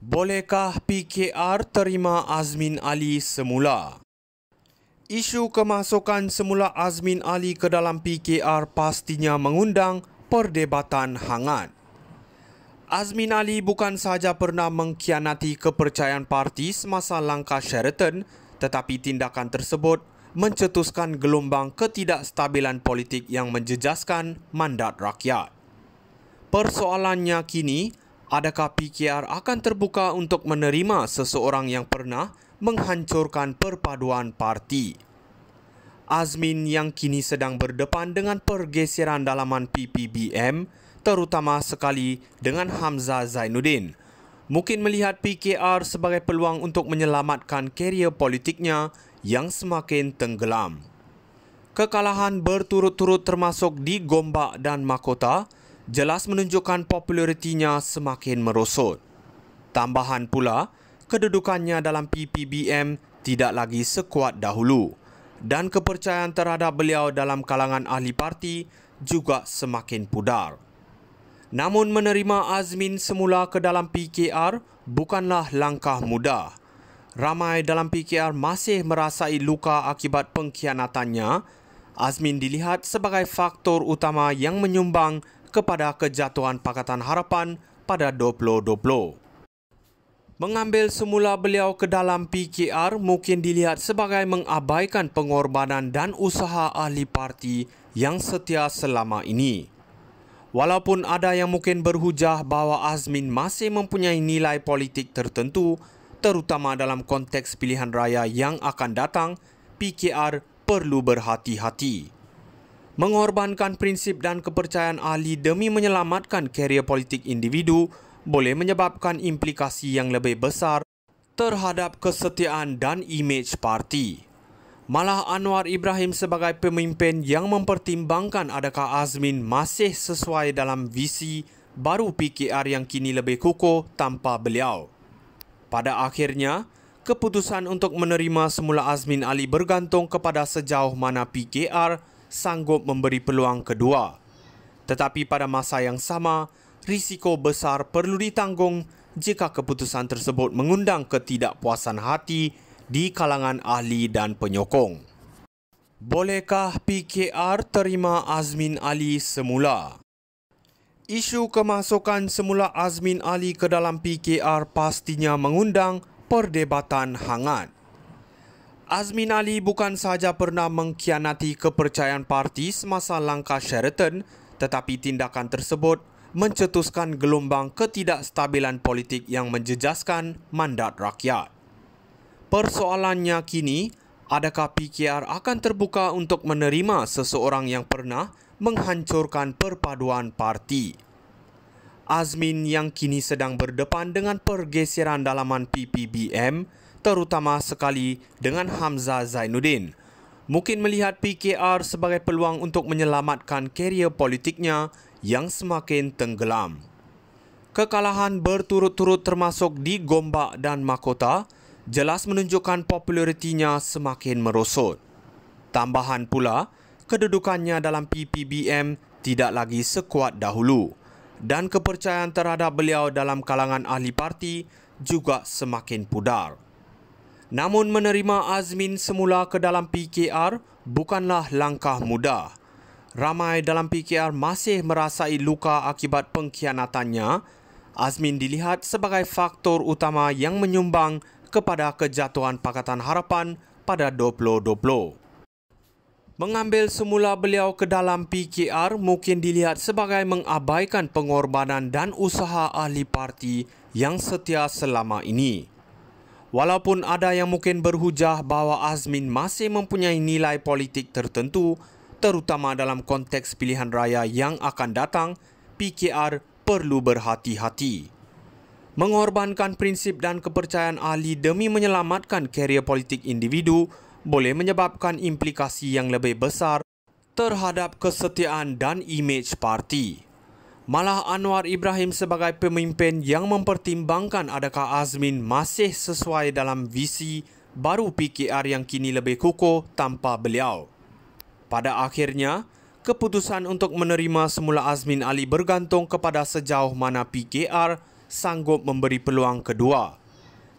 Bolehkah PKR terima Azmin Ali semula? Isu kemasukan semula Azmin Ali ke dalam PKR pastinya mengundang perdebatan hangat. Azmin Ali bukan sahaja pernah mengkhianati kepercayaan parti semasa langkah Sheraton, tetapi tindakan tersebut mencetuskan gelombang ketidakstabilan politik yang menjejaskan mandat rakyat. Persoalannya kini, adakah PKR akan terbuka untuk menerima seseorang yang pernah menghancurkan perpaduan parti? Azmin yang kini sedang berdepan dengan pergeseran dalaman PPBM, terutama sekali dengan Hamzah Zainuddin, mungkin melihat PKR sebagai peluang untuk menyelamatkan karier politiknya yang semakin tenggelam. Kekalahan berturut-turut termasuk di Gombak dan Mahkota jelas menunjukkan popularitinya semakin merosot. Tambahan pula, kedudukannya dalam PPBM tidak lagi sekuat dahulu dan kepercayaan terhadap beliau dalam kalangan ahli parti juga semakin pudar. Namun menerima Azmin semula ke dalam PKR bukanlah langkah mudah. Ramai dalam PKR masih merasai luka akibat pengkhianatannya. Azmin dilihat sebagai faktor utama yang menyumbang kepada kejatuhan Pakatan Harapan pada 2020. Mengambil semula beliau ke dalam PKR mungkin dilihat sebagai mengabaikan pengorbanan dan usaha ahli parti yang setia selama ini. Walaupun ada yang mungkin berhujah bahawa Azmin masih mempunyai nilai politik tertentu, terutama dalam konteks pilihan raya yang akan datang, PKR perlu berhati-hati. Mengorbankan prinsip dan kepercayaan ahli demi menyelamatkan karier politik individu boleh menyebabkan implikasi yang lebih besar terhadap kesetiaan dan imej parti. Malah Anwar Ibrahim sebagai pemimpin yang mempertimbangkan adakah Azmin masih sesuai dalam visi baru PKR yang kini lebih kukuh tanpa beliau. Pada akhirnya, keputusan untuk menerima semula Azmin Ali bergantung kepada sejauh mana PKR sanggup memberi peluang kedua. Tetapi pada masa yang sama, risiko besar perlu ditanggung jika keputusan tersebut mengundang ketidakpuasan hati di kalangan ahli dan penyokong. Bolehkah PKR terima Azmin Ali semula? Isu kemasukan semula Azmin Ali ke dalam PKR pastinya mengundang perdebatan hangat. Azmin Ali bukan sahaja pernah mengkhianati kepercayaan parti semasa langkah Sheraton, tetapi tindakan tersebut mencetuskan gelombang ketidakstabilan politik yang menjejaskan mandat rakyat. Persoalannya kini, adakah PKR akan terbuka untuk menerima seseorang yang pernah menghancurkan perpaduan parti? Azmin yang kini sedang berdepan dengan pergeseran dalaman PPBM, terutama sekali dengan Hamzah Zainuddin, mungkin melihat PKR sebagai peluang untuk menyelamatkan karier politiknya yang semakin tenggelam. Kekalahan berturut-turut termasuk di Gombak dan Mahkota jelas menunjukkan popularitinya semakin merosot. Tambahan pula, kedudukannya dalam PPBM tidak lagi sekuat dahulu dan kepercayaan terhadap beliau dalam kalangan ahli parti juga semakin pudar. Namun menerima Azmin semula ke dalam PKR bukanlah langkah mudah. Ramai dalam PKR masih merasai luka akibat pengkhianatannya. Azmin dilihat sebagai faktor utama yang menyumbang kepada kejatuhan Pakatan Harapan pada 2020. Mengambil semula beliau ke dalam PKR mungkin dilihat sebagai mengabaikan pengorbanan dan usaha ahli parti yang setia selama ini. Walaupun ada yang mungkin berhujah bahawa Azmin masih mempunyai nilai politik tertentu, terutama dalam konteks pilihan raya yang akan datang, PKR perlu berhati-hati. Mengorbankan prinsip dan kepercayaan ahli demi menyelamatkan karier politik individu boleh menyebabkan implikasi yang lebih besar terhadap kesetiaan dan imej parti. Malah Anwar Ibrahim sebagai pemimpin yang mempertimbangkan adakah Azmin masih sesuai dalam visi baru PKR yang kini lebih kukuh tanpa beliau. Pada akhirnya, keputusan untuk menerima semula Azmin Ali bergantung kepada sejauh mana PKR sanggup memberi peluang kedua.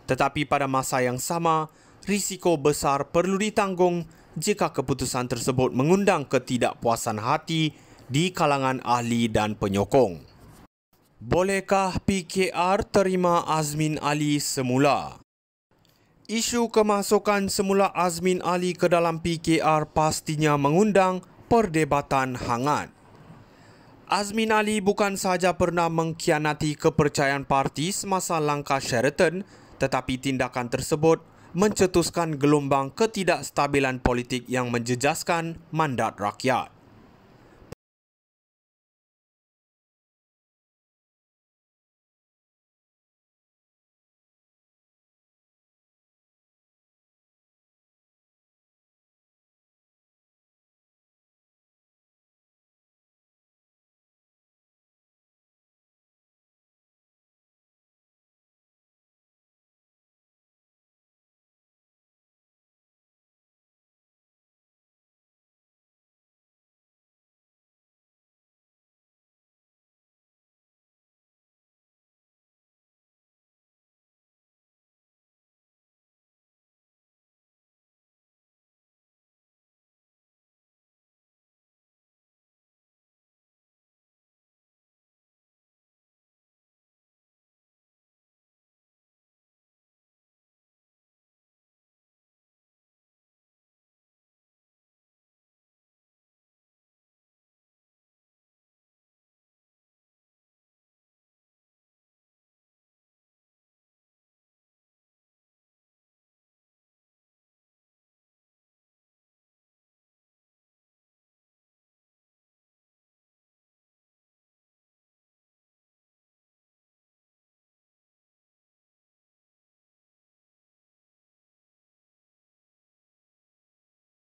Tetapi pada masa yang sama, risiko besar perlu ditanggung jika keputusan tersebut mengundang ketidakpuasan hati di kalangan ahli dan penyokong. Bolehkah PKR terima Azmin Ali semula? Isu kemasukan semula Azmin Ali ke dalam PKR pastinya mengundang perdebatan hangat. Azmin Ali bukan sahaja pernah mengkhianati kepercayaan parti semasa langkah Sheraton, tetapi tindakan tersebut mencetuskan gelombang ketidakstabilan politik yang menjejaskan mandat rakyat.